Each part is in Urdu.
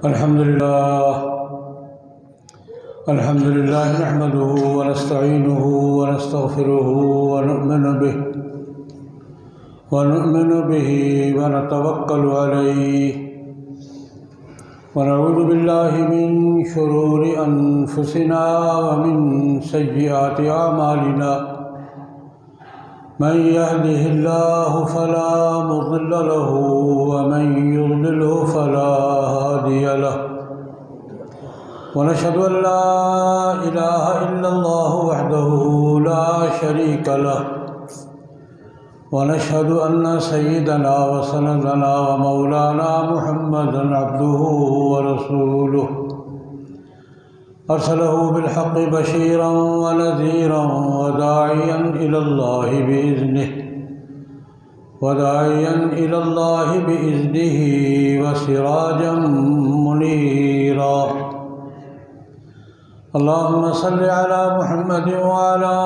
الحمد لله نحمده ونستعينه ونستغفره ونؤمن به ونتوكل عليه ونعوذ بالله من شرور أنفسنا ومن سيئات أعمالنا من يهده الله فلا مضل له ومن يضلله فلا هادي له ونشهد أن لا إله إلا الله وحده لا شريك له ونشهد أن سيدنا وسندنا ومولانا محمدا عبده ورسوله أرسله بالحق بشيرا ونذيرا وداعيا إلى الله بإذنه وسراجا منيرا اللهم صل على محمد وعلى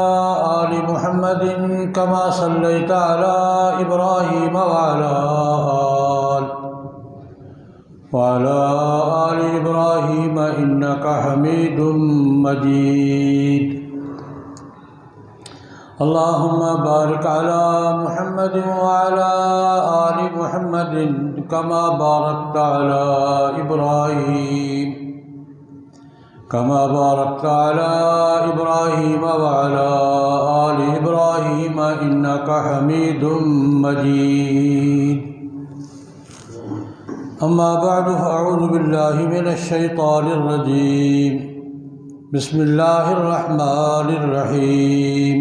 آل محمد كما صليت على إبراهيم وعلى آل إبراهيم إنك حميد مجيد اللهم بارك على محمد وعلى آل محمد كما باركت على إبراهيم وعلى آل إبراهيم إنك حميد مجيد أما بعد فأعوذ بالله من الشيطان الرجيم بسم الله الرحمن الرحيم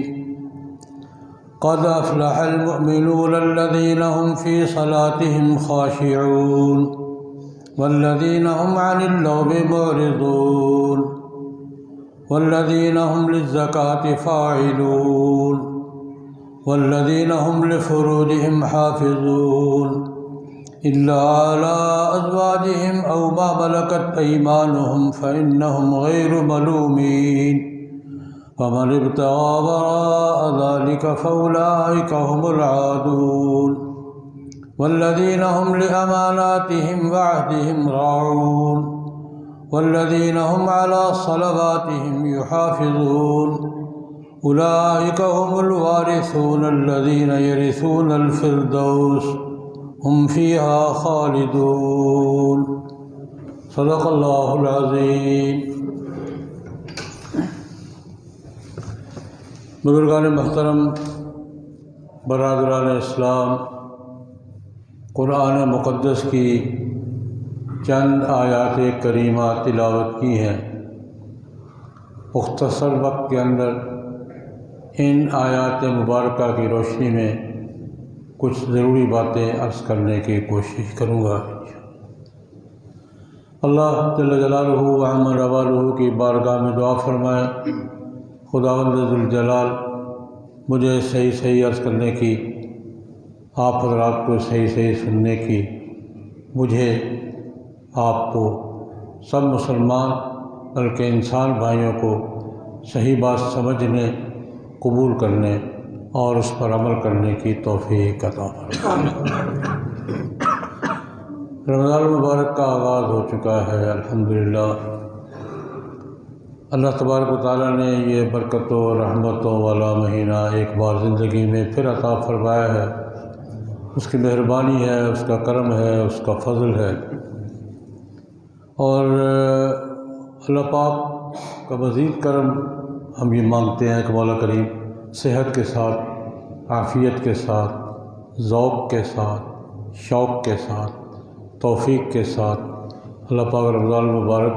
قد أفلح المؤمنون الذين هم في صلاتهم خاشعون والذين هم عن اللغو معرضون والذين هم للزكاة فاعلون والذين هم لفروجهم حافظون إلا على أزواجهم أو ما ملكت أيمانهم فإنهم غير ملومين فمن ابتغى وراء ذلك فأولئك هم العادون والذين هم لأماناتهم وعهدهم راعون والذين هم على صلواتهم يحافظون أولئك هم الوارثون الذين يرثون الفردوس هم فيها خالدون صدق الله العظيم۔ بزرگان محترم، برادران اسلام، قرآن مقدس کی چند آیات کریمہ تلاوت کی ہیں۔ مختصر وقت کے اندر ان آیات مبارکہ کی روشنی میں کچھ ضروری باتیں عرض کرنے کی کوشش کروں گا۔ اللہ جل جلالہ و عظم جلالہ کی بارگاہ میں دعا فرمائے، خداوند ذوالجلال مجھے صحیح عرض کرنے کی، آپ حضرات کو صحیح سننے کی، مجھے آپ کو سب مسلمان بلکہ انسان بھائیوں کو صحیح بات سمجھنے، قبول کرنے اور اس پر عمل کرنے کی توفیق عطا فرمائے۔ رمضان المبارک کا آغاز ہو چکا ہے الحمدللہ۔ اللہ تبارک و تعالیٰ نے یہ برکتوں رحمتوں والا مہینہ ایک بار زندگی میں پھر عطا فرمایا ہے۔ اس کی مہربانی ہے، اس کا کرم ہے، اس کا فضل ہے، اور اللہ پاک کا مزید کرم ہم یہ مانگتے ہیں کہ مولا کریم صحت کے ساتھ، عافیت کے ساتھ، ذوق کے ساتھ، شوق کے ساتھ، توفیق کے ساتھ اللہ پاک رمضان المبارک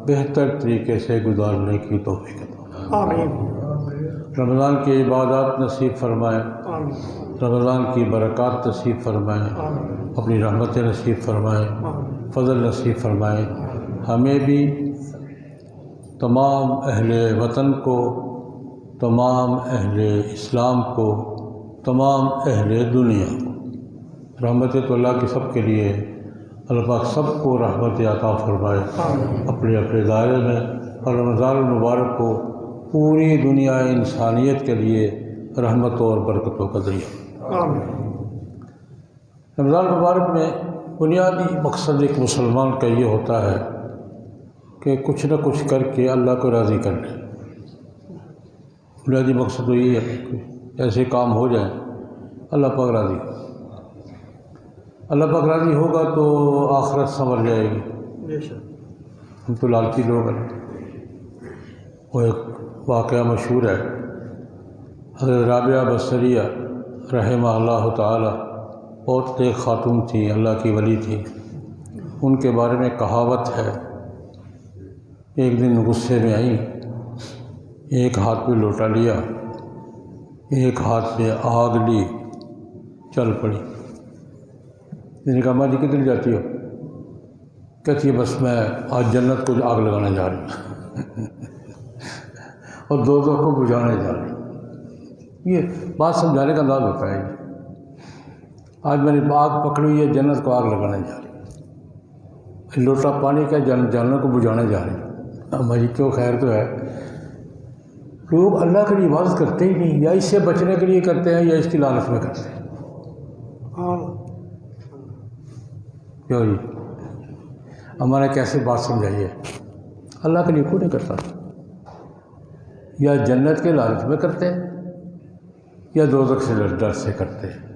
بہتر طریقے سے گزارنے کی توفیق عطا فرمائے۔ رمضان کی عبادات نصیب فرمائے، رمضان کی برکات نصیب فرمائے، اپنی رحمتیں نصیب فرمائے، فضل نصیب فرمائے۔ ہمیں بھی، تمام اہل وطن کو، تمام اہل اسلام کو، تمام اہل دنیا کو رحمتیں تو اللہ کی سب کے لیے، اللہ پاک سب کو رحمت عطا فرمائے اپنے اپنے دائرے میں، اور رمضان المبارک کو پوری دنیا انسانیت کے لیے رحمتوں اور برکتوں کا ذریعہ۔ رمضان المبارک میں بنیادی مقصد ایک مسلمان کا یہ ہوتا ہے کہ کچھ نہ کچھ کر کے اللہ کو راضی کر لیں۔ بنیادی مقصد تو یہی ہے کہ ایسے کام ہو جائیں اللہ پاک راضی، اللہ پاک راضی ہوگا تو آخرت سنور جائے گی۔ ہم تو لالچی لوگ ہیں۔ وہ ایک واقعہ مشہور ہے، حضرت رابعہ بصریہ رحمہ اللہ تعالی بہت ایک خاتون تھیں، اللہ کی ولی تھی۔ ان کے بارے میں کہاوت ہے، ایک دن غصے میں آئیں، ایک ہاتھ پہ لوٹا لیا، ایک ہاتھ پہ آگ لی، چل پڑی۔ نے کہا ماں جی کدھر جاتی ہو؟ کہتی ہے بس میں آج جنت کو آگ لگانے جا رہی ہوں اور دوزخ کو بجھانے جا رہی ہوں۔ یہ بات سمجھانے کا انداز ہوتا ہے۔ آج میں نے آگ پکڑی ہے، جنت کو آگ لگانے جا رہی ہوں، لوٹا پانی کا جنت کو بجھانے جا رہی ہوں۔ اماں جی کیوں؟ خیر تو ہے۔ لوگ اللہ کے لیے عبادت کرتے ہی نہیں، یا اس سے بچنے کے لیے کرتے ہیں یا اس کی لالچ میں کرتے ہیں۔ کیوں جی؟ ہمارے کیسے بات سمجھائیے؟ اللہ کے لیے کیوں نہیں کرتا؟ یا جنت کے لالچ میں کرتے ہیں یا دوزخ سے ڈر سے کرتے ہیں۔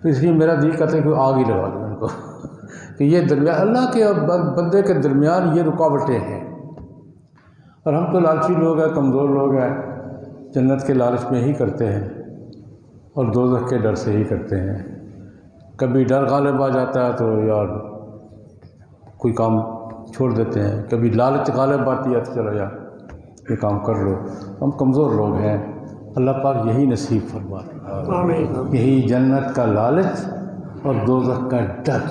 تو اس لیے میرا دل کہتا ہے کہ آگ ہی لگا دوں ان کو کہ یہ درمیان اللہ کے اور بندے کے درمیان یہ رکاوٹیں ہیں۔ اور ہم تو لالچی لوگ ہیں، کمزور لوگ ہیں، جنت کے لالچ میں ہی کرتے ہیں اور دوزخ کے ڈر سے ہی کرتے ہیں۔ کبھی ڈر غالب آ جاتا ہے تو یار کوئی کام چھوڑ دیتے ہیں، کبھی لالچ غالب آتی ہے تو چلو یار یہ کام کر لو۔ ہم کمزور لوگ ہیں، اللہ پاک یہی نصیب فرمائے، یہی جنت کا لالچ اور دوزخ کا ڈر،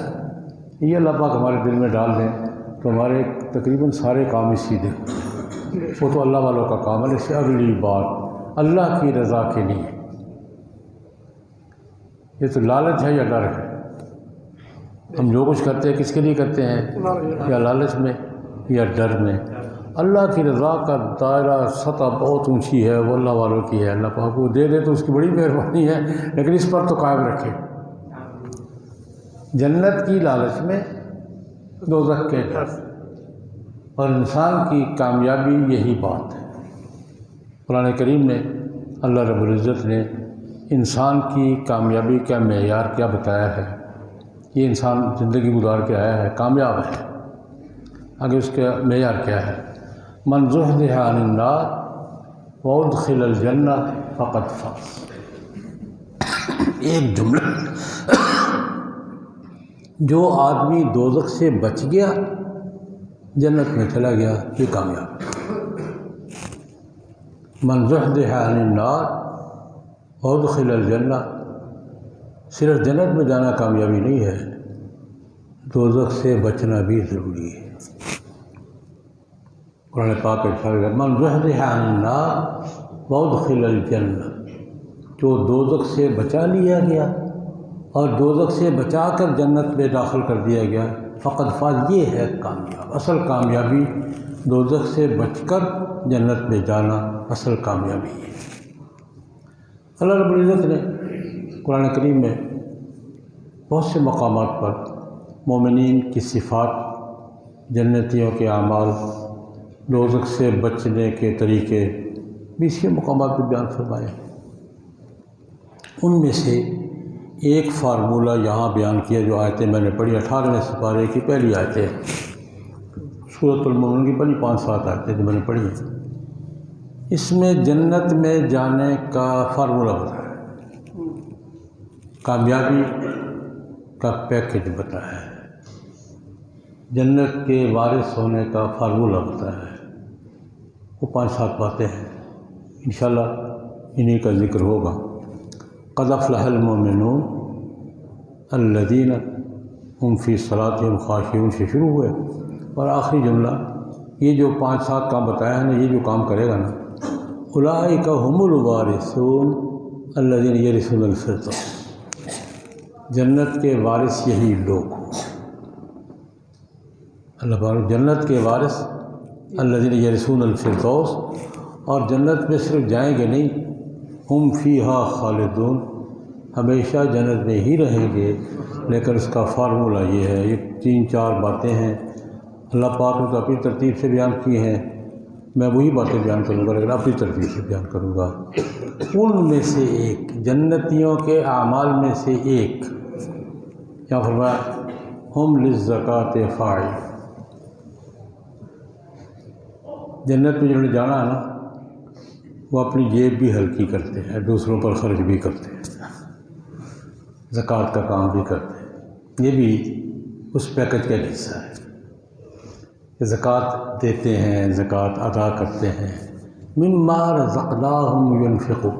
یہ اللہ پاک ہمارے دل میں ڈال دیں تو ہمارے تقریباً سارے کام ہی سیدھے ہوتے ہیں۔ وہ تو اللہ والوں کا کام ہے۔ اس سے اگلی بات اللہ کی رضا کے لیے، یہ تو لالچ ہے یا ڈر ہے؟ ہم جو کچھ کرتے ہیں کس کے لیے کرتے ہیں؟ یا لالچ میں یا ڈر میں؟ اللہ کی رضا کا دائرہ سطح بہت اونچی ہے، وہ اللہ والوں کی ہے۔ اللہ پاک کو دے دے تو اس کی بڑی مہربانی ہے، لیکن اس پر تو قائم رکھے۔ جنت کی لالچ میں، دوزخ کے ڈر، اور انسان کی کامیابی یہی بات ہے۔ قرآن کریم میں اللہ رب العزت نے انسان کی کامیابی کا معیار کیا بتایا ہے۔ یہ انسان زندگی گزار کے آیا ہے، کامیاب ہے، آگے اس کا معیار کیا ہے؟ من زحزح عن النار وادخل الجنہ فقد فاز۔ ایک جملہ، جو آدمی دوزخ سے بچ گیا جنت میں چلا گیا، یہ کامیاب ہے۔ من زحزح عن النار وادخل الجنہ، صرف جنت میں جانا کامیابی نہیں ہے، دوزخ سے بچنا بھی ضروری ہے۔ قرآن پاک ارشاد ہے من زحزح عن النار وادخل الجنہ، جو دوزخ سے بچا لیا گیا اور دوزخ سے بچا کر جنت میں داخل کر دیا گیا، فقد فاز، یہ ہے کامیاب۔ اصل کامیابی دوزخ سے بچ کر جنت میں جانا اصل کامیابی ہے۔ اللہ رب العزت نے قرآن کریم میں بہت سے مقامات پر مومنین کی صفات، جنتیوں کے اعمال، دوزخ سے بچنے کے طریقے بھی اسی مقامات پر بیان فرمائے۔ ان میں سے ایک فارمولہ یہاں بیان کیا جو آیتیں میں نے پڑھی، 18ویں سپارے کی پہلی آیتیں، سورۃ المومنون کی پہلی 5-7 آیتیں جو میں نے پڑھی ہیں، اس میں جنت میں جانے کا فارمولہ بتایا ہے، کامیابی کا پیکج بتایا ہے، جنت کے وارث ہونے کا فارمولہ بتایا ہے۔ وہ 5-7 باتیں ہیں، انشاءاللہ انہی کا ذکر ہوگا۔ قد افلح المؤمنون الذین هم فی صلاتهم خاشعون سے شروع ہوئے، اور آخری جملہ یہ جو 5-7 کام بتایا ہے نا، یہ جو کام کرے گا نا، اولئک هم الوارثون الذین یرثون الفردوس، جنت کے وارث یہی لوگ ہوں۔ اللہ پاک جنت کے وارث الذین یرثون الفردوس، اور جنت میں صرف جائیں گے نہیں، ہم فیہا خالدون، ہمیشہ جنت میں ہی رہیں گے، لیکن اس کا فارمولہ یہ ہے، یہ 3-4 باتیں ہیں اللہ پاک نے تو اپنی ترتیب سے بیان کی ہیں، میں وہی باتیں بیان کروں گا لیکن اپنی ترتیب سے بیان کروں گا۔ ان میں سے ایک، جنتیوں کے اعمال میں سے ایک، کیا فرمایا؟ ہم للزکوٰۃ فاعل۔ جنت میں جنہوں نے جانا ہے نا، وہ اپنی جیب بھی ہلکی کرتے ہیں، دوسروں پر خرچ بھی کرتے ہیں، زکوٰۃ کا کام بھی کرتے ہیں۔ یہ بھی اس پیکج کا حصہ ہے کہ زکوٰۃ دیتے ہیں، زکوٰۃ ادا کرتے ہیں۔ مما رزقناہم ینفقون،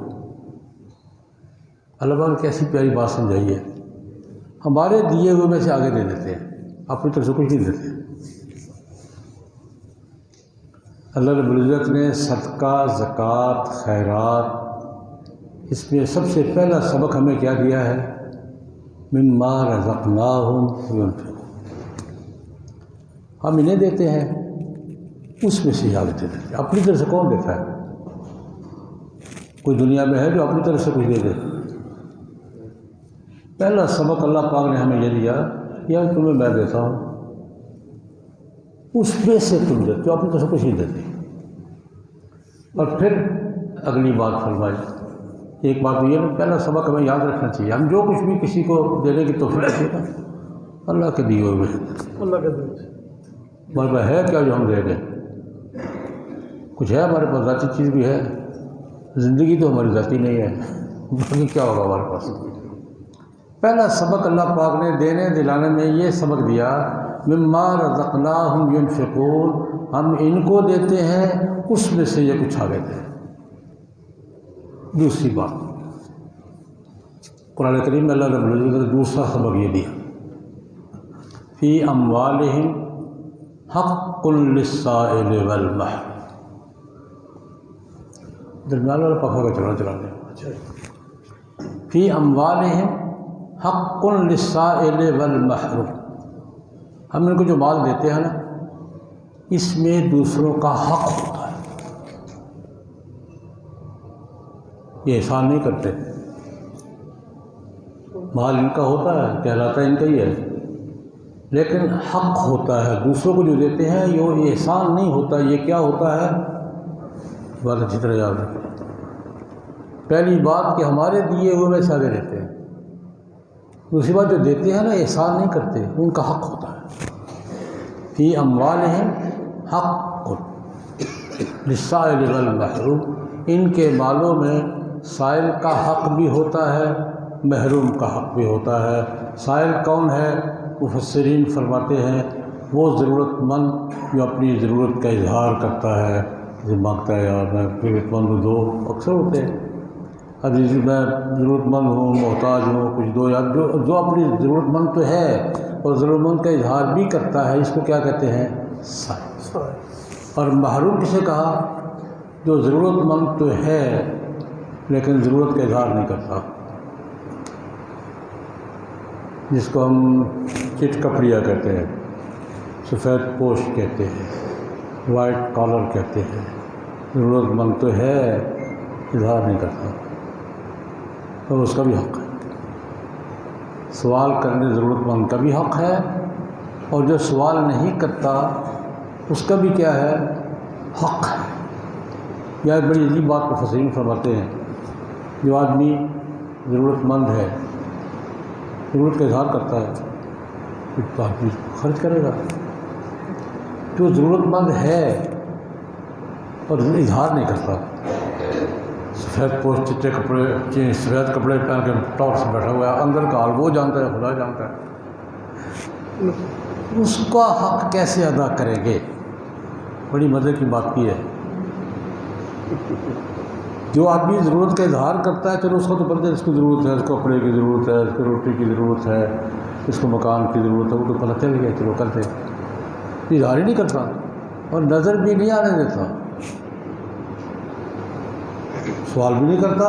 اللہ پاک نے کیسی پیاری بات سمجھائی ہے، ہمارے دیے ہوئے میں سے آگے دے دیتے ہیں، اپنی طرف سے کچھ نہیں دیتے۔ اللہ رب العزت نے صدقہ، زکوٰۃ، خیرات، اس میں سب سے پہلا سبق ہمیں کیا دیا ہے؟ مما رزقناہم ینفقون، ہم انہیں دیتے ہیں، اس میں سے آگے دے دیتے ہیں۔ اپنی طرف سے کون دیتا ہے؟ کوئی دنیا میں ہے جو اپنی طرف سے کچھ دے دے؟ پہلا سبق اللہ پاک نے ہمیں یہ دیا، یا تمہیں میں دیتا ہوں، اس میں سے تم دیتے ہو، اپنی طرف سے کچھ نہیں دیتے۔ اور پھر اگلی بات فرمائی، ایک بات یہ ہے، پہلا سبق ہمیں یاد رکھنا چاہیے، ہم جو کچھ بھی کسی کو دینے کی توفیق دیتے ہیں اللہ کے دیے ہوئے ہیں، اللہ کے دیے ہمارے پاس ہے کیا جو ہم دے دیں؟ کچھ ہے ہمارے پاس، ذاتی چیز بھی ہے، زندگی تو ہماری ذاتی نہیں ہے، باقی کیا ہوگا ہمارے پاس؟ پہلا سبق اللہ پاک نے دینے دلانے میں یہ سبق دیا، مما رزقناہم ینفقون، ہم ان کو دیتے ہیں، اس میں سے یہ کچھ آگے دیں۔ دوسری بات، قرآن کریم میں اللہ رب العزت نے دوسرا سبق یہ دیا، فی اموالہم حق للسائل والمحروم، درمیان والا پکا کا چلا دیں، فی اموالہم حق للسائل والمحروم، ہم ان کو جو مال دیتے ہیں نا، اس میں دوسروں کا حق ہوتا ہے، یہ احسان نہیں کرتے، مال ان کا ہوتا ہے، کہلاتا ہے ان کا ہی ہے، لیکن حق ہوتا ہے، دوسروں کو جو دیتے ہیں یہ احسان نہیں ہوتا، یہ کیا ہوتا ہے؟ بات اچھی طرح یاد رکھیں۔ پہلی بات کہ ہمارے دیے ہوئے میں سے آگے دیتے ہیں، دوسری بات جو دیتے ہیں نا احسان نہیں کرتے، ان کا حق ہوتا ہے۔ فی اموالہم حق للسائل والمحروم، ان کے مالوں میں سائل کا حق بھی ہوتا ہے، محروم کا حق بھی ہوتا ہے۔ سائل کون ہے؟ مفسرین فرماتے ہیں وہ ضرورت مند جو اپنی ضرورت کا اظہار کرتا ہے، جو مانگتا ہے یار میں ضرورت مند دو، اکثر ہوتے ہیں عزیز میں ضرورت مند ہوں، محتاج ہوں، کچھ دو، یا جو اپنی ضرورت مند تو ہے اور ضرورت مند کا اظہار بھی کرتا ہے، اس کو کیا کہتے ہیں؟ سائل۔ اور محروم کسے کہا؟ جو ضرورت مند تو ہے لیکن ضرورت کا اظہار نہیں کرتا، جس کو ہم چٹ کپڑیا کہتے ہیں، سفید پوش کہتے ہیں، وائٹ کالر کہتے ہیں، ضرورت مند تو ہے اظہار نہیں کرتا، تو اس کا بھی حق ہے۔ سوال کرنے ضرورت مند کا بھی حق ہے، اور جو سوال نہیں کرتا اس کا بھی کیا ہے؟ حق ہے۔ یہ بڑی عجیب بات کو مفسرین فرماتے ہیں، جو آدمی ضرورت مند ہے، ضرورت کا اظہار کرتا ہے، تو آدمی خرچ کرے گا۔ جو ضرورت مند ہے اور اظہار نہیں کرتا، سفید پوش چٹے کپڑے، سفید کپڑے پہن کے ٹاپ سے بیٹھا ہوا ہے، اندر کا حال وہ جانتا ہے، خدا جانتا ہے، اس کا حق کیسے ادا کریں گے؟ بڑی مزے کی بات کی ہے۔ جو آدمی ضرورت کا اظہار کرتا ہے، چلو اس کو تو پتہ ہے اس کو ضرورت ہے، اس کو کپڑے کی ضرورت ہے، اس کو روٹی کی ضرورت ہے، اس کو مکان کی ضرورت ہے، وہ تو پتہ چل گیا، چلو کرتے، اظہار ہی نہیں کرتا اور نظر بھی نہیں آنے دیتا، سوال بھی نہیں کرتا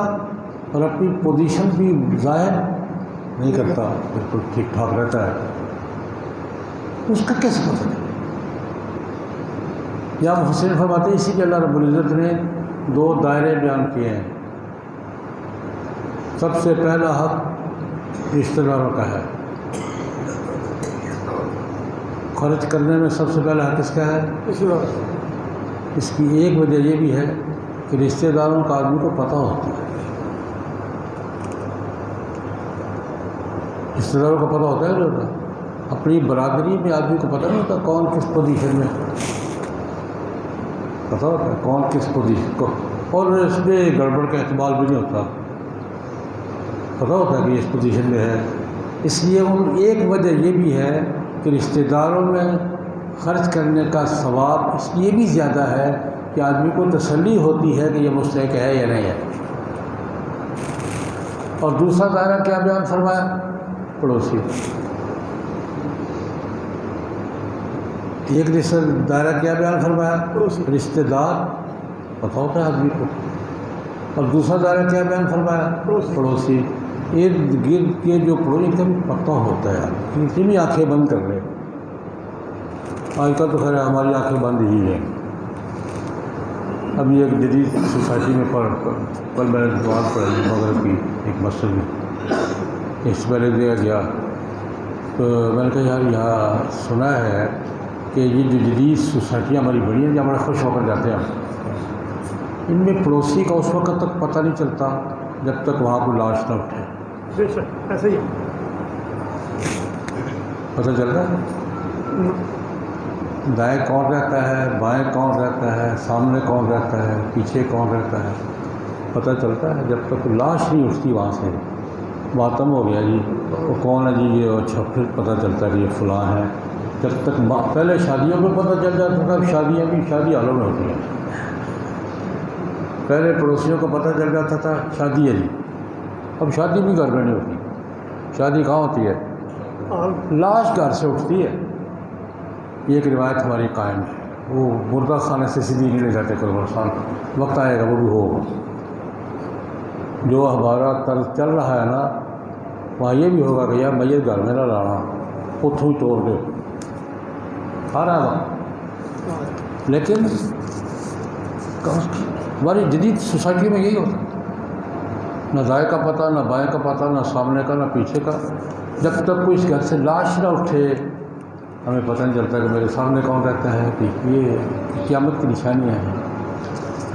اور اپنی پوزیشن بھی ظاہر نہیں کرتا، بالکل ٹھیک ٹھاک رہتا ہے، اس کا کیسے پتہ چلے؟ یا مفسرین فرماتے ہیں اسی لیے اللہ رب العزت نے دو دائرے بیان کیے ہیں۔ سب سے پہلا حق رشتہ داروں کا ہے۔ خرچ کرنے میں سب سے پہلا حق کس کا ہے؟ اس کی ایک وجہ یہ بھی ہے کہ رشتہ داروں کا آدمی کو پتہ ہوتا ہے، رشتہ داروں کو پتہ ہوتا ہے جو اپنی برادری میں آدمی کو پتہ نہیں ہوتا کون کس پوزیشن میں، پتہ ہوتا ہے کون کس پوزیشن کو، اور اس میں گڑبڑ کا احتمال بھی نہیں ہوتا، پتہ ہوتا ہے کہ اس پوزیشن میں ہے۔ اس لیے ایک وجہ یہ بھی ہے کہ رشتہ داروں میں خرچ کرنے کا ثواب اس لیے بھی زیادہ ہے کہ آدمی کو تسلی ہوتی ہے کہ یہ مستحق ہے یا نہیں ہے۔ اور دوسرا دائرہ کیا بیان فرمایا؟ پڑوسی۔ ایک رشتہ دائرہ کیا بیان فرمایا؟ رشتہ دار، پتہ ہوتا ہے آدمی کو، اور دوسرا دائرہ کیا بیان فرمایا؟ پڑوسی۔ ارد گرد کے جو پڑوسی کا بھی پتہ ہوتا ہے، اتنی آنکھیں بند کر لے۔ آج کل تو خیر ہماری آنکھیں بند ہی ہیں۔ ابھی ایک جدید سوسائٹی میں کل میں نے نماز پڑھی مغرب کی ایک مسجد میں، اس سے پہلے دیا گیا تو میں نے کہا یار یہاں سنا ہے کہ یہ جو جدید سوسائٹیاں ہماری بڑی ہیں جہاں بڑے خوش ہو کر جاتے ہیں، ان میں پڑوسی کا اس وقت تک پتہ نہیں چلتا جب تک وہاں کوئی لاش نہ اٹھے۔ ایسا ہی پتہ چل رہا ہے دائیں کون رہتا ہے، بائیں کون رہتا ہے، سامنے کون رہتا ہے، پیچھے کون رہتا ہے، پتہ چلتا ہے جب تک لاش نہیں اٹھتی وہاں سے۔ ماتم ہو گیا جی، وہ کون ہے جی یہ، اچھا پھر پتہ چلتا ہے کہ یہ فلاں ہے۔ جب تک پہلے شادیوں میں پتہ چل جاتا تھا، شادیاں بھی شادی حالوں میں ہوتی ہیں، پہلے پڑوسیوں کو پتہ چل جاتا تھا شادی ہے جی، اب شادی بھی گھر میں نہیں ہوتی، شادی کہاں ہوتی ہے؟ لاش گھر سے اٹھتی ہے۔ یہ ایک روایت ہماری قائم ہے، وہ مردہ خانے سے سیدھی نہیں لے جاتے قبرستان، وقت آئے گا وہ بھی ہوگا۔ جو ہمارا طرز چل رہا ہے نا، وہاں یہ بھی ہوگا کہ یار میت گھر میں نہ لانا، اتھوں ہی توڑ دے، آ رہا ہے۔ لیکن ہماری جدید سوسائٹی میں یہی ہوتا ہے، نہ دائیں کا پتہ، نہ بائیں کا پتہ، نہ سامنے کا، نہ پیچھے کا۔ جب تک کوئی اس گھر سے لاش نہ اٹھے ہمیں پتہ نہیں چلتا کہ میرے سامنے کون رہتا ہے، کہ یہ قیامت کی نشانیاں ہیں۔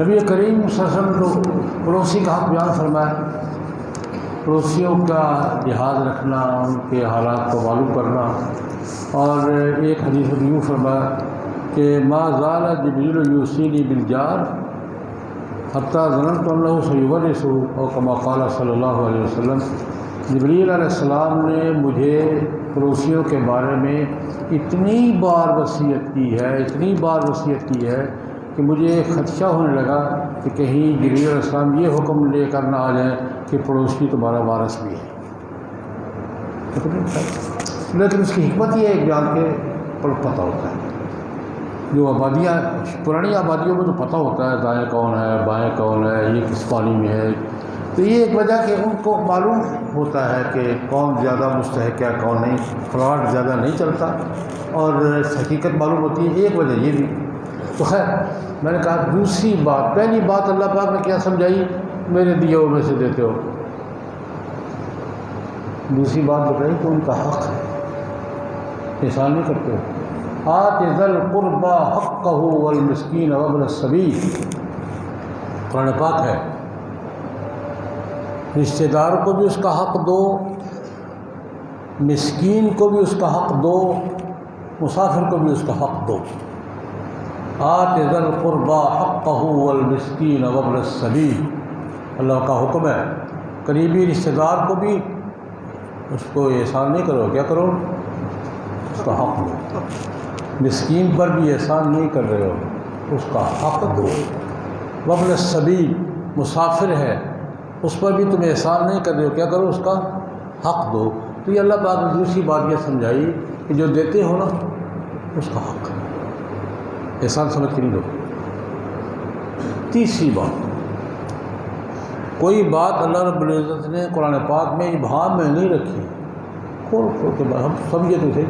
نبی کریم صلی اللہ علیہ وسلم کو پڑوسی کا حق بیان فرمایا، پڑوسیوں کا لحاظ رکھنا، ان کے حالات کو معلوم کرنا۔ اور ایک حدیث میں یوں فرمایا کہ ما زال جبریل یوصینی بالجار حتیٰ ظننت انہ سیورثہ، اور کما قال صلی اللہ علیہ وسلم، جبریل علیہ السلام نے مجھے پڑوسیوں کے بارے میں اتنی بار وصیت کی ہے، اتنی بار وصیت کی ہے کہ مجھے خدشہ ہونے لگا کہ کہیں جبریل علیہ السلام یہ حکم لے کر نہ آ جائیں کہ پڑوسی تمہارا وارث بھی ہے۔ لیکن اس کی حکمت یہ ہے بیان کے پتہ ہوتا ہے، جو آبادیاں پرانی آبادیوں میں تو پتہ ہوتا ہے دائیں کون ہے، بائیں کون ہے، یہ کس پانی میں ہے، تو یہ ایک وجہ کہ ان کو معلوم ہوتا ہے کہ کون زیادہ مستحق ہے کون نہیں، فراڈ زیادہ نہیں چلتا، اور حقیقت معلوم ہوتی ہے۔ ایک وجہ یہ بھی تو خیر، میں نے کہا دوسری بات، پہلی بات اللہ پاک نے کیا سمجھائی؟ میرے دیے ہوئے میں سے دیتے ہو۔ دوسری بات بتائی کہ ان کا حق ہے، احسان نہیں کرتے ہو۔ آت ذی القربى حقہ والمسکین وابن السبیل، قرآن پاک ہے۔ رشتہ دار کو بھی اس کا حق دو، مسکین کو بھی اس کا حق دو، مسافر کو بھی اس کا حق دو۔ آت ذی القربى حقہ والمسکین وابن السبیل، اللہ کا حکم ہے قریبی رشتہ دار کو بھی اس کو احسان نہیں کرو، کیا کرو؟ اس کا حق دو۔ مسکین پر بھی احسان نہیں کر رہے ہو، اس کا حق دو۔ وابن السبیل، مسافر ہے، اس پر بھی تم احسان نہیں کر رہے ہو، کیا کرو؟ اس کا حق دو۔ تو یہ اللہ پاک نے دوسری بات یہ سمجھائی کہ جو دیتے ہو نا اس کا حق ہے، احسان سمجھ کے نہیں دو۔ تیسری بات، کوئی بات اللہ رب العزت نے قرآن پاک میں ابہام میں نہیں رکھی، کھول کھول کے بات ہم سمجھے تھے۔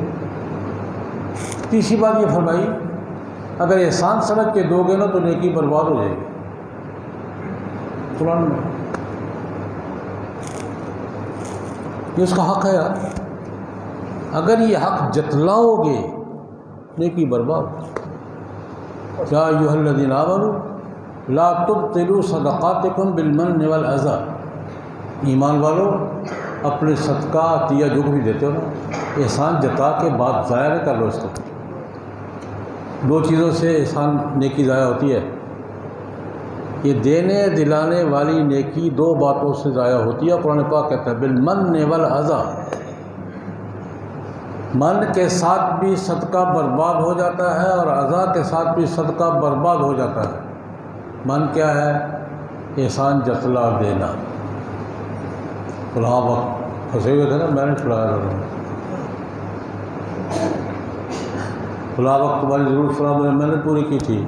تیسری بات یہ فرمائی اگر احسان سمجھ کے دو گے نا تو نیکی برباد ہو جائے گی۔ قرآن میں یہ اس کا حق ہے یار. اگر یہ حق جتلاؤ گے نیکی برباد. یا ایھا الذین آمنوا لا تبطلوا صدقاتکم بالمن والاذی. ایمان والو اپنے صدقہ عطیہ جو بھی دیتے ہو نا احسان جتا کے بعد ضائع نہ کر لو اس کو. دو چیزوں سے احسان نیکی ضائع ہوتی ہے. یہ دینے دلانے والی نیکی دو باتوں سے ضائع ہوتی ہے. قرآن پاک کہتا ہے بالمن والاذی. من کے ساتھ بھی صدقہ برباد ہو جاتا ہے اور اذی کے ساتھ بھی صدقہ برباد ہو جاتا ہے. من کیا ہے؟ احسان جتلا دینا. فلاں وقت پھنسے ہوئے تھے نا میں نے فلاں وقت تمہاری ضرورت فلاں میں نے پوری کی تھی.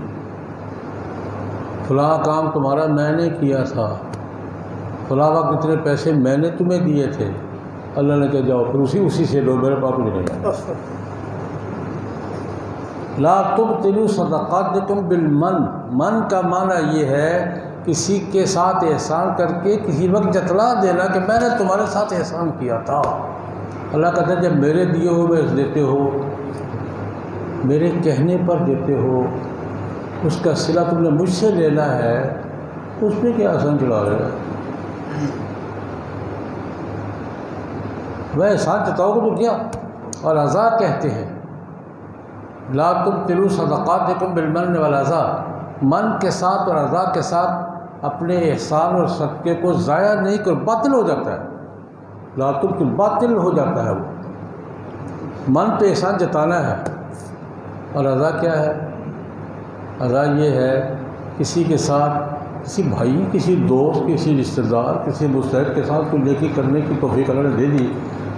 فلاں کام تمہارا میں نے کیا تھا. فلاں وقت اتنے پیسے میں نے تمہیں دیے تھے. اللہ نے کہا جاؤ پھر اسی سے لو، میرے پاس کچھ نہیں ہے. لا تبطلوا صدقاتکم بالمن. من کا معنی یہ ہے کسی کے ساتھ احسان کر کے کسی وقت جتلا دینا کہ میں نے تمہارے ساتھ احسان کیا تھا. اللہ کہتا ہے جب میرے دیے ہوئے دیتے ہو، میرے کہنے پر دیتے ہو، اس کا صلہ تم نے مجھ سے لینا ہے تو اس میں کیا احسان چلا رہے گا؟ وہ احسان جتاؤ گے تو کیا. اور اذی کہتے ہیں لا تبطلوا صدقاتکم بالمن والاذی. من کے ساتھ اور اذی کے ساتھ اپنے احسان اور صدقے کو ضائع نہیں کر، باطل ہو جاتا ہے. لا تبطل باطل ہو جاتا ہے. وہ من تو احسان جتانا ہے اور اذی کیا ہے؟ اذی یہ ہے کسی کے ساتھ، کسی بھائی، کسی دوست، کسی رشتہ دار، کسی مستحق کے ساتھ کوئی نیکی کرنے کی توفیق اللہ نے دے دی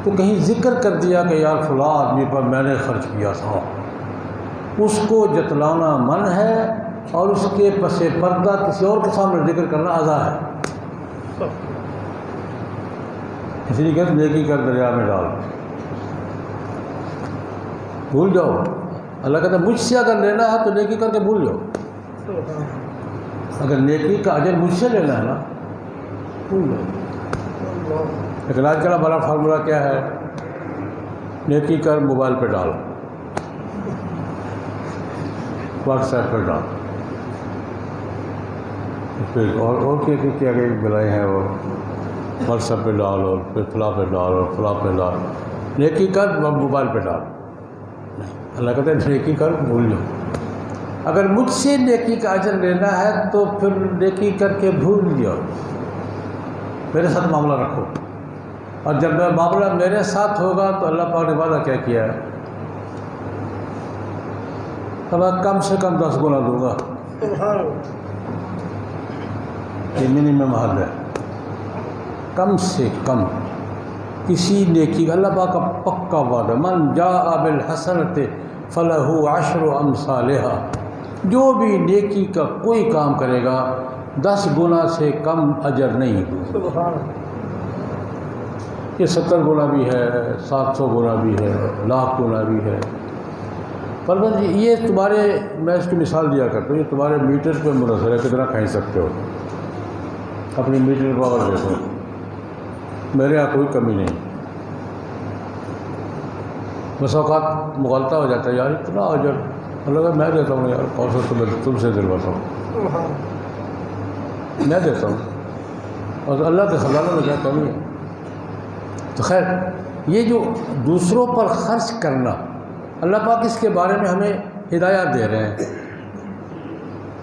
تو کہیں ذکر کر دیا کہ یار فلاں آدمی پر میں نے خرچ کیا تھا. اس کو جتلانا من ہے اور اس کے پس پردہ کسی اور کے سامنے ذکر کرنا اذی ہے. اس لیے کہتے نیکی کر دریا میں ڈال. بھول جاؤ. اللہ کہتا ہے مجھ سے اگر لینا ہے تو نیکی کر کے بھول جاؤ. اگر نیکی کا اجر مجھ سے لینا ہے نا بھول جاؤ. لیکن آج کل بڑا فارمولہ کیا ہے؟ نیکی کر موبائل پہ ڈال، واٹس ایپ پہ ڈال، پھر اور کیا بلائے ہیں وہ واٹس ایپ پہ ڈال اور پھر فلاں پہ ڈال اور فلاں پہ ڈال. نیکی کر موبائل پہ ڈال. اللہ کہتے ہیں نیکی کر بھول جاؤ. اگر مجھ سے نیکی کا اجر لینا ہے تو پھر نیکی کر کے بھول جاؤ، میرے ساتھ معاملہ رکھو. اور جب میں معاملہ میرے ساتھ ہوگا تو اللہ پاک نے وعدہ کیا کیا ہے؟ تو میں کم سے کم 10 گنا دوں گا. یہ منیمم حد ہے. کم سے کم کسی نیکی کا اللہ پاک کا پکا وعدہ من جاء بالحسنۃ فلہ 10 امثالھا. جو بھی نیکی کا کوئی کام کرے گا 10 گنا سے کم اجر نہیں دوں. یہ 70 گنا بھی ہے، 700 گنا بھی ہے، 1,00,000 گنا بھی ہے. پر یہ تمہارے، میں اس کی مثال دیا کرتا ہوں، یہ تمہارے میٹر پہ منحصر ہے کتنا کھینچ سکتے ہو. اپنی میٹر پاور دیکھو. میرے یہاں کوئی کمی نہیں. بس اوقات مغالطہ ہو جاتا ہے یار اتنا اجر اللہ کا میں دیتا ہوں یار کون سا تم سے دلواتا ہوں. میں دیتا ہوں اور اللہ کے خزانوں میں کیا کمی ہے. تو خیر یہ جو دوسروں پر خرچ کرنا، اللہ پاک اس کے بارے میں ہمیں ہدایات دے رہے ہیں،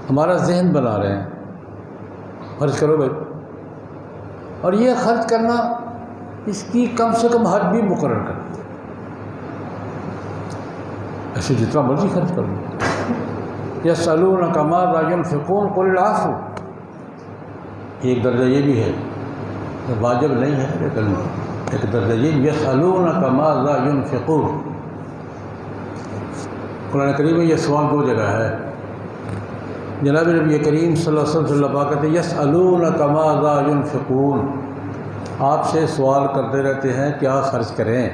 ہمارا ذہن بنا رہے ہیں. خرچ کرو بھائی. اور یہ خرچ کرنا اس کی کم سے کم حد بھی مقرر کر. ایسے جتنا مرضی خرچ کر لو. یسألونک ماذا ينفقون قل العفو. ایک درجہ یہ بھی ہے، واجب نہیں ہے لیکن ایک درجہ یہ یسألونک ماذا ينفقون. قرآن کریم میں یہ سوال 2 جگہ ہے. جناب نبی کریم صلی اللہ علیہ وسلم اللہ پاک کہتے ہیں یسألونک ماذا ينفقون. آپ سے سوال کرتے رہتے ہیں کیا خرچ کریں.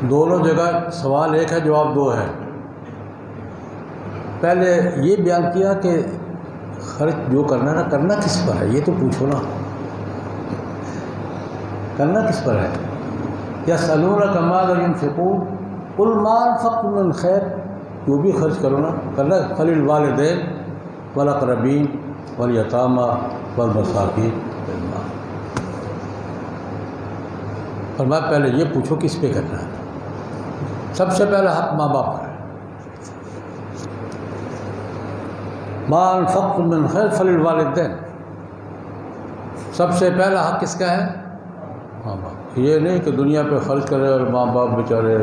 دونوں جگہ سوال ایک ہے، جواب 2 ہے. پہلے یہ بیان کیا کہ خرچ جو کرنا ہے نا کرنا کس پر ہے یہ تو پوچھو نا. کرنا کس پر ہے؟ یسألونک ماذا ينفقون قل ما انفقتم من خیر، جو بھی خرچ کرو نا کرنا فللوالدین والاقربین والیتامی والمساکین بالمعروف۔ فرمایا پہلے یہ پوچھو کس پہ کرنا ہے۔ سب سے پہلا حق ماں باپ کا ہے۔ ما انفقتم من خیر فللوالدین، سب سے پہلا حق کس کا ہے؟ ماں باپ۔ یہ نہیں کہ دنیا پہ خرچ کرے اور ماں باپ بیچارے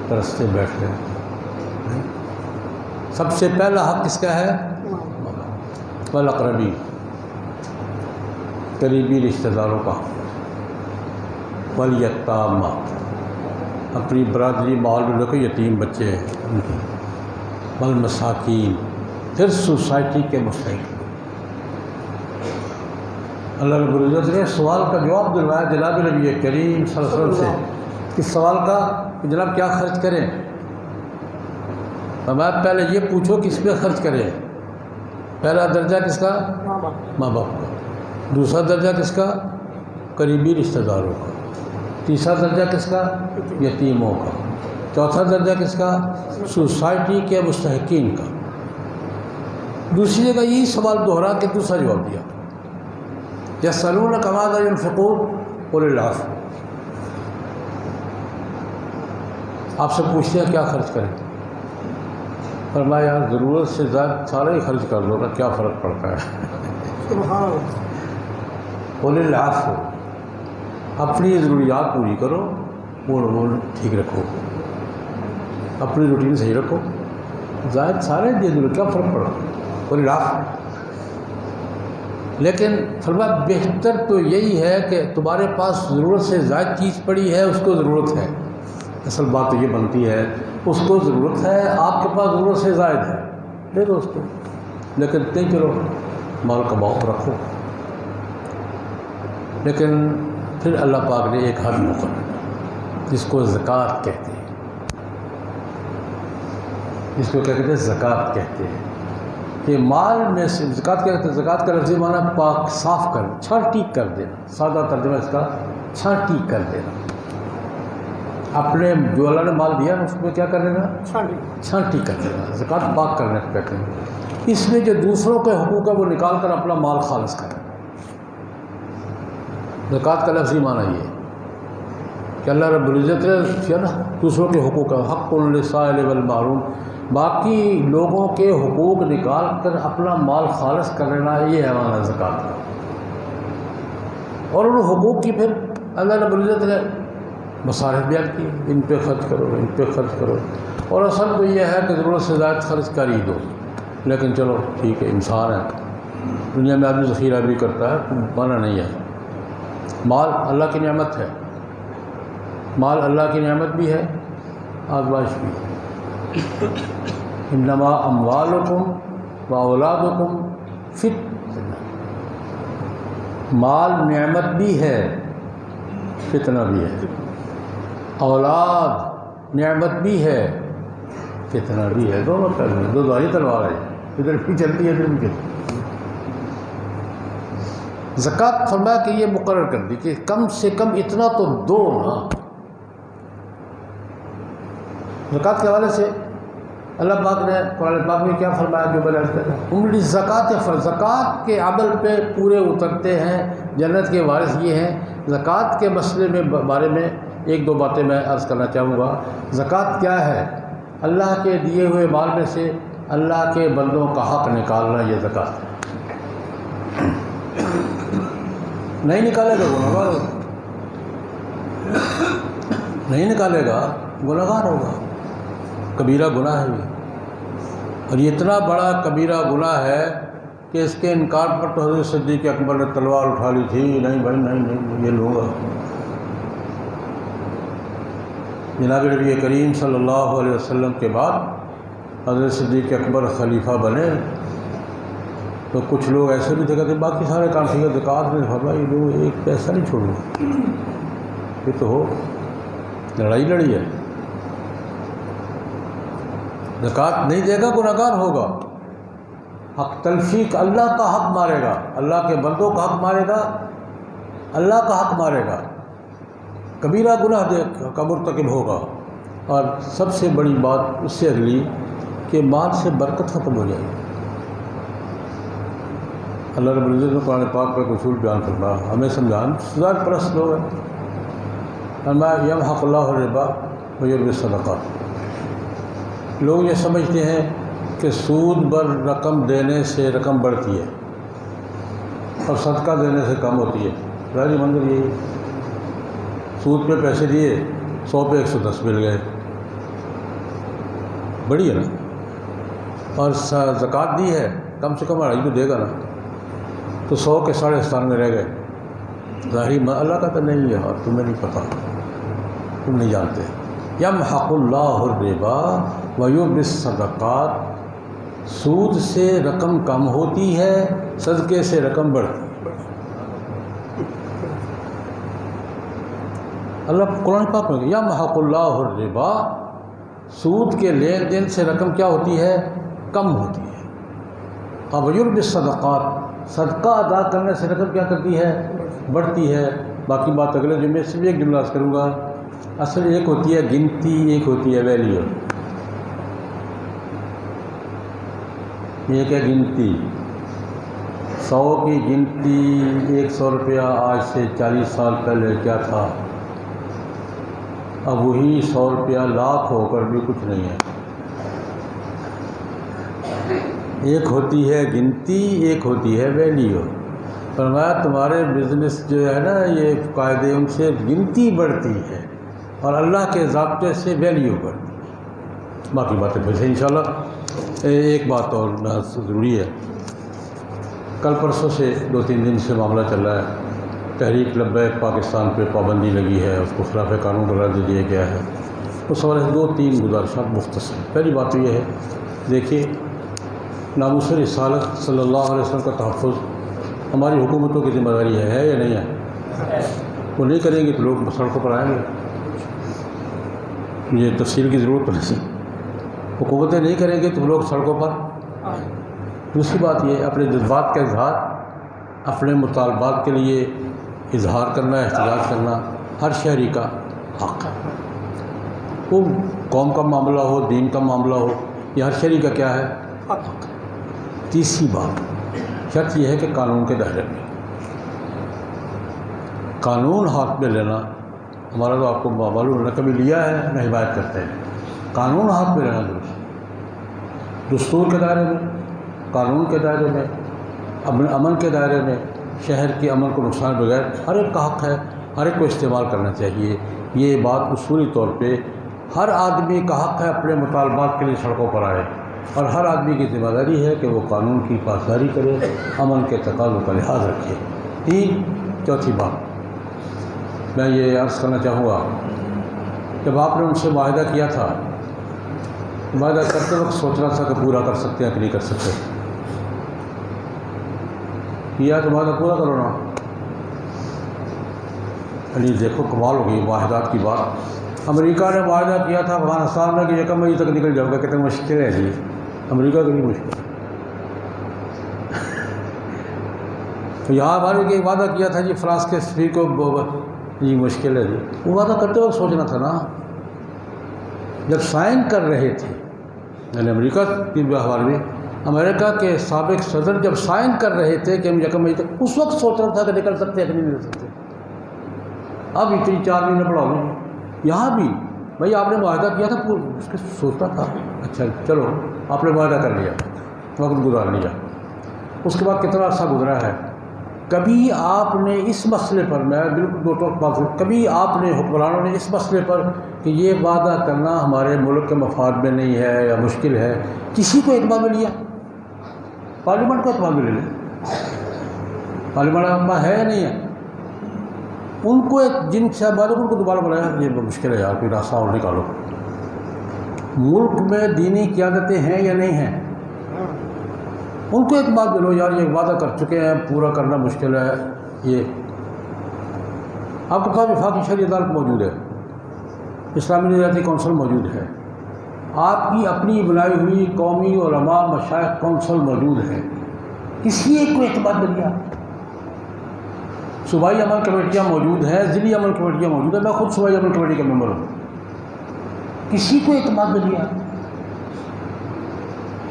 ترستے بیٹھ گئے۔ سب سے پہلا حق کس کا ہے؟ ماں باپ۔ والاقربین، قریبی رشتہ داروں کا حق۔ والیتامی، اپنی برادری ماحول میں دیکھو یتیم بچے ہیں ان کی۔ والمساکین، پھر سوسائٹی کے مستحق۔ اللہ رب العزت نے سوال کا جواب دلوایا جناب نبی کریم صلی اللہ علیہ وسلم سے، اس سوال کا کہ جناب کیا خرچ کریں؟ فرمایا پہلے یہ پوچھو کس پہ خرچ کریں۔ پہلا درجہ کس کا؟ ماں باپ کا۔ دوسرا درجہ کس کا؟ قریبی رشتہ داروں کا۔ تیسرا درجہ کس کا؟ یتیموں کا۔ چوتھا درجہ کس کا؟ سوسائٹی کے مستحقین کا۔ دوسری جگہ یہی سوال دہرا کے دوسرا جواب دیا، یسألونک ماذا ينفقون قل العفو، آپ سے پوچھتے ہیں کیا خرچ کریں؟ فرمایا یار ضرورت سے زیادہ سارا ہی خرچ کر دو نا، کیا فرق پڑتا ہے؟ قل العفو، اپنی ضروریات پوری کرو، وہ ٹھیک رکھو، اپنی روٹین صحیح رکھو، زائد سارے دے دو، کیا فرق پڑا؟ قل العفو۔ لیکن فرمایا بہتر تو یہی ہے کہ تمہارے پاس ضرورت سے زائد چیز پڑی ہے، اس کو ضرورت ہے، اصل بات تو یہ بنتی ہے اس کو ضرورت ہے، آپ کے پاس ضرورت سے زائد ہے، دے دو اس کو، لیکن نہیں چلو مال کماؤ رکھو۔ لیکن پھر اللہ پاک نے ایک حد مقرر جس کو زکوٰۃ کہتے ہیں، جس کو کیا کہتے ہیں؟ زکوٰۃ کہتے ہیں، کہ مال میں سے زکوٰۃ کیا کہتے ہیں؟ زکوٰۃ کا لفظی معنی پاک صاف کر، چھانٹ ٹیک کر دینا، سادہ ترجمہ اس کا چھانٹ ٹیک کر دینا۔ اپنے جو اللہ نے مال دیا نا اس میں کیا کر دینا؟ چھانٹ ٹیک کر دینا، زکوٰۃ پاک کرنے کو کہتے ہیں۔ اس میں جو دوسروں کے حقوق ہے وہ نکال کر اپنا مال خالص کرنا۔ زکوٰۃ کا لفظی معنی یہ ہے کہ اللہ رب العزت نے کیا نا دوسروں کے حقوق کا حق للسائل والمحروم، باقی لوگوں کے حقوق نکال کر اپنا مال خالص کر لینا، یہ ہے معنی زکوٰۃ کا۔ اور ان حقوق کی پھر اللہ رب العزت نے مصارف بیان کی، ان پہ خرچ کرو، ان پہ خرچ کرو، اور اصل تو یہ ہے کہ ضرورت سے زائد خرچ کر ہی دو، لیکن چلو ٹھیک ہے، انسان ہے، دنیا میں آدمی ذخیرہ بھی کرتا ہے، مانا نہیں ہے۔ مال اللہ کی نعمت ہے، مال اللہ کی نعمت بھی ہے، آزمائش بھی ہے۔ انما اموالکم و اولادکم فتنہ، مال نعمت بھی ہے، فتنہ بھی ہے، اولاد نعمت بھی ہے، فتنہ بھی ہے، دونوں پہلو ہیں، دو دھاری تلوار ہے، ادھر بھی چلتی ہے ادھر بھی چلتی ہے۔ زکوٰۃ فرمایا کہ یہ مقرر کر دی کہ کم سے کم اتنا تو دو نا۔ زکوٰۃ کے حوالے سے اللہ پاک نے قرآن پاک میں کیا فرمایا جو بیان کرتا ہے؟ عملی زکوٰۃ زکوٰۃ کے عمل پہ پورے اترتے ہیں جنت کے وارث یہ ہیں۔ زکوٰۃ کے مسئلے میں بارے میں ایک دو باتیں میں عرض کرنا چاہوں گا۔ زکوٰۃ کیا ہے؟ اللہ کے دیے ہوئے مال میں سے اللہ کے بندوں کا حق نکالنا، یہ زکوٰۃ ہے۔ نہیں نکالے گا گنہگار ہوگا، نہیں نکالے گا گنہگار ہوگا، کبیرہ گناہ ہے یہ، اور یہ اتنا بڑا کبیرہ گناہ ہے کہ اس کے انکار پر تو حضرت صدیق اکبر نے تلوار اٹھا لی تھی، نہیں بھائی نہیں یہ لوں گا۔ جناب نبی کریم صلی اللہ علیہ وسلم کے بعد حضرت صدیق اکبر خلیفہ بنے تو کچھ لوگ ایسے بھی دیکھتے باقی سارے کام ٹھیک ہے، زکوٰۃ میں فرمایا لو ایک پیسہ نہیں چھوڑوں، یہ تو ہو لڑائی لڑی ہے، زکوٰۃ نہیں دے گا گنہگار ہوگا، حق تلفی کا اللہ کا حق مارے گا، اللہ کے بندوں کا حق مارے گا، اللہ کا حق مارے گا، کبیرہ گناہ کا مرتکب ہوگا، اور سب سے بڑی بات اس سے اگلی کہ مال سے برکت ختم ہو جائے گی۔ اللہ رب العزت نے قرآن پاک پر اصول بیان کرنا ہمیں سمجھان سزاد پرست لوگ ہیں۔ فرمایا یمحق اللہ الربا ویربی الصدقات۔ لوگ یہ سمجھتے ہیں کہ سود پر رقم دینے سے رقم بڑھتی ہے اور صدقہ دینے سے کم ہوتی ہے۔ ظاہری منظر یہی ہے، سود پہ پیسے دیے 100 پہ 110 مل گئے، بڑی ہے نا، اور زکوٰۃ دی ہے کم سے کم 2.5 تو دے گا نا، تو 100 کے 97 رہ گئے۔ ظاہری اللہ کا تو نہیں ہے، اور تمہیں نہیں پتہ، تم نہیں جانتے۔ یمحق اللہ الربا ویربی الصدقات، سود سے رقم کم ہوتی ہے، صدقے سے رقم بڑھتی ہے۔ اللہ قرآن پاک میں یمحق اللہ الربا، سود کے لین دین سے رقم کیا ہوتی ہے؟ کم ہوتی ہے۔ اور ویربی الصدقات، صدقہ ادا کرنے سے رقم کیا کرتی ہے؟ بڑھتی ہے۔ باقی بات اگلے جمعے سے بھی ایک جملہ عرض کروں گا۔ اصل ایک ہوتی ہے گنتی، ایک ہوتی ہے ویلیو۔ ایک ہے گنتی، 100 کی گنتی 100 روپیہ آج سے 40 سال پہلے کیا تھا، اب وہی 100 روپیہ لاکھ ہو کر بھی کچھ نہیں ہے۔ ایک ہوتی ہے گنتی، ایک ہوتی ہے ویلیو۔ فرمایا تمہارے بزنس جو ہے نا، یہ قاعدے ان سے گنتی بڑھتی ہے اور اللہ کے ضابطے سے ویلیو بڑھتی ہے۔ باقی باتیں پھر سے انشاءاللہ۔ ایک بات اور ضروری ہے، کل پرسوں سے 2-3 دن سے معاملہ چل رہا ہے، تحریک لبیک پاکستان پہ پابندی لگی ہے، اس کو خلاف قانون قرار دے دیا گیا ہے۔ اس حوالے سے 2-3 گزارشات مختصر۔ پہلی بات تو یہ ہے، دیکھیے ناموس رسالت صلی اللہ علیہ وسلم کا تحفظ ہماری حکومتوں کی ذمہ داری ہے یا نہیں ہے؟ وہ نہیں کریں گے تو لوگ سڑکوں پر آئیں گے، یہ تفصیل کی ضرورت نہیں۔ حکومتیں نہیں کریں گے تو لوگ سڑکوں پر۔ دوسری بات یہ اپنے جذبات کا اظہار، اپنے مطالبات کے لیے اظہار کرنا، احتجاج کرنا ہر شہری کا حق ہے، وہ قوم کا معاملہ ہو، دین کا معاملہ ہو، یہ ہر شہری کا کیا ہے؟ حق ہے۔ تیسری بات، شرط یہ ہے کہ قانون کے دائرے میں، قانون ہاتھ میں لینا ہمارا تو آپ کو معلوم نہ کبھی لیا ہے نہ حمایت کرتے ہیں۔ قانون ہاتھ میں لینا درست، دستور کے دائرے میں، قانون کے دائرے میں، امن کے دائرے میں، شہر کے امن کو نقصان بغیر ہر ایک کا حق ہے، ہر ایک کو استعمال کرنا چاہیے۔ یہ بات اصولی طور پہ ہر آدمی کا حق ہے اپنے مطالبات کے لیے سڑکوں پر آئے، اور ہر آدمی کی ذمہ داری ہے کہ وہ قانون کی پاسداری کرے، امن کے تقاضوں کا لحاظ رکھے۔ چوتھی بات میں یہ عرض کرنا چاہوں گا، جب آپ نے ان سے معاہدہ کیا تھا، معاہدہ کرتے وقت سوچنا تھا کہ پورا کر سکتے ہیں کہ نہیں کر سکتے، کیا تو معاہدہ پورا کرو نا۔ علی دیکھو کمال ہو گئی معاہدات کی بات۔ امریکہ نے معاہدہ کیا تھا افغانستان میں کہ 1 مئی تک نکل جاؤ گا، کتنا مشکل ہے جی، امریکہ کے لیے مشکل۔ یہاں ہمارے کہ وعدہ کیا تھا جی فرانس کے سفیر کو، جی مشکل ہے جی، وہ وعدہ کرتے وقت سوچنا تھا نا، جب سائن کر رہے تھے، یعنی امریکہ کی حوالے میں امریکہ کے سابق صدر جب سائن کر رہے تھے کہ ہم 1 مئی تک، اس وقت سوچنا تھا کہ نکل سکتے ہیں کہ نہیں نکل سکتے۔ اب اتنی 4 مہینے پڑھاؤ گے، یہاں بھی بھائی آپ نے معاہدہ کیا تھا، اس کے سوچنا تھا، اچھا چلو آپ نے معاہدہ کر لیا، وقت گزار لیا، اس کے بعد کتنا عرصہ گزرا ہے، کبھی آپ نے اس مسئلے پر، میں بالکل دو ٹوک بات ہوں، کبھی آپ نے حکمرانوں نے اس مسئلے پر کہ یہ وعدہ کرنا ہمارے ملک کے مفاد میں نہیں ہے یا مشکل ہے، کسی کو اعتبار میں لیا؟ پارلیمنٹ کو اعتبار میں لے لیں، پارلیمنٹ ہے یا نہیں ہے؟ ان کو جن صاحبوں ان کو دوبارہ بلایا، یہ مشکل ہے یار، کوئی راستہ اور نکالو۔ ملک میں دینی قیادتیں ہیں یا نہیں ہیں؟ ان کو ایک بات بولو یار، یہ وعدہ کر چکے ہیں، پورا کرنا مشکل ہے۔ یہ آپ کے پاس وفاقی شرعی عدالت موجود ہے، اسلامی نظریاتی کونسل موجود ہے، آپ کی اپنی بنائی ہوئی قومی علماء مشائخ کونسل موجود ہے، کسی ایک کو اعتماد میں لیا؟ صوبائی عمل کمیٹیاں موجود ہیں، ضلعی عمل کمیٹیاں موجود ہیں، میں خود صوبائی عمل کمیٹی کا ممبر ہوں، کسی کو اعتماد میں لیا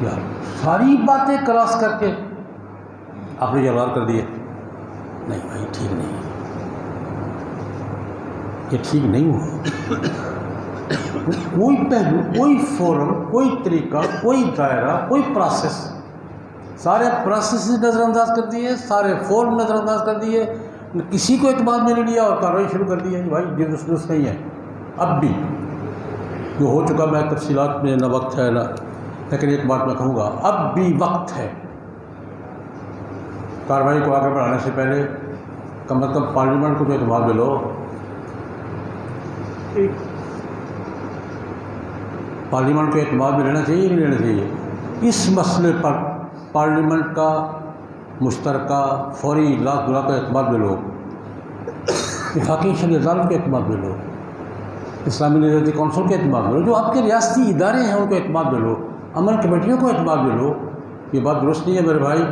یار ساری باتیں کراس کر کے آپ نے اعلان کر دیے، نہیں بھائی ٹھیک نہیں ہے، یہ ٹھیک نہیں ہوا۔ کوئی پہلو، کوئی فورم، کوئی طریقہ، کوئی دائرہ، کوئی پروسیس، سارے پروسیس نظر انداز کر دیے، سارے فورم نظر انداز کر دیے، کسی کو اعتماد میں نہیں لیا اور کارروائی شروع کر دی ہے۔ بھائی یہ درست نہیں ہے۔ اب بھی جو ہو چکا، میں تفصیلات میں نہ وقت ہے نہ، لیکن ایک بات میں کہوں گا، اب بھی وقت ہے کارروائی کو آگے بڑھانے سے پہلے کم از کم پارلیمنٹ کو تو اعتماد میں لو۔ پارلیمنٹ کو اعتماد میں لینا چاہیے نہیں لینا چاہیے؟ اس مسئلے پر پارلیمنٹ کا مشترکہ فوری اجلاس بلا کر اعتماد میں لو، وفاقی شرعی عدالت کے اعتماد میں لو، اسلامی لیجسلیٹو کونسل کے اعتماد میں لو، جو آپ کے ریاستی ادارے ہیں ان کو اعتماد میں لو، عمل کمیٹیوں کو اعتماد میں لو۔ یہ بات درست نہیں ہے میرے بھائی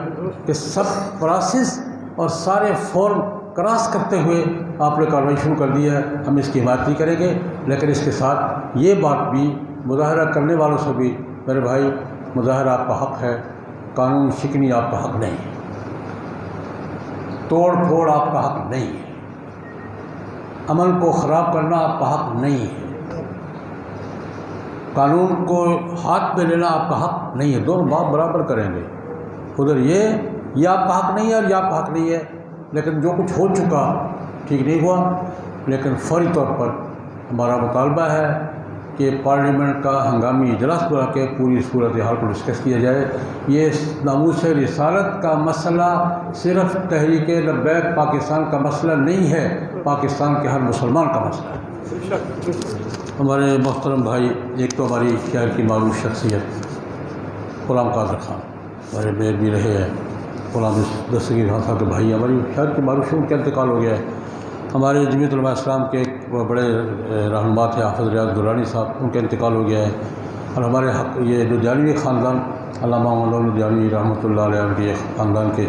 کہ سب پروسیس اور سارے فارم کراس کرتے ہوئے آپ نے کارروائی شروع کر دی ہے۔ ہم اس کی حمایت نہیں کریں گے، لیکن اس کے ساتھ یہ بات بھی مظاہرہ کرنے والوں سے بھی، میرے بھائی مظاہرہ آپ کا حق ہے، قانون شکنی آپ کا حق نہیں ہے، توڑ پھوڑ آپ کا حق نہیں ہے، عمل کو خراب کرنا آپ کا حق نہیں ہے، قانون کو ہاتھ میں لینا آپ کا حق نہیں ہے۔ دونوں بات برابر کریں گے، ادھر یہ آپ کا حق نہیں ہے اور یہ آپ کا حق نہیں ہے، لیکن جو کچھ ہو چکا ٹھیک نہیں ہوا، لیکن فوری طور پر ہمارا مطالبہ ہے کہ پارلیمنٹ کا ہنگامی اجلاس بلا کے پوری صورتحال کو ڈسکس کیا جائے۔ یہ ناموس رسالت کا مسئلہ صرف تحریک لبیک پاکستان کا مسئلہ نہیں ہے، پاکستان کے ہر مسلمان کا مسئلہ ہے۔ ہمارے محترم بھائی، ایک تو ہماری شہر کی معروف شخصیت غلام قادر خان ہمارے میئر بھی رہے ہیں، غلام دستگیر خان صاحب کے بھائی، ہماری شہر کی معروف ان کا انتقال ہو گیا ہے۔ ہمارے جمعیت علماء اسلام کے ایک بڑے رہنما تھے حافظ ریاض درانی صاحب، ان کا انتقال ہو گیا ہے۔ اور ہمارے یہ لدھیانوی خاندان، علامہ مولانا لدھیانوی رحمۃ اللہ علیہ کے خاندان کے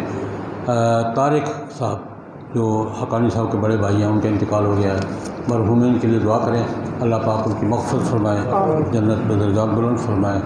طارق صاحب جو حقانی صاحب کے بڑے بھائی ہیں، ان کا انتقال ہو گیا ہے۔ مرحومین کے لیے دعا کریں، اللہ پاک ان کی مغفرت فرمائے، جنت میں درجات بلند فرمائے۔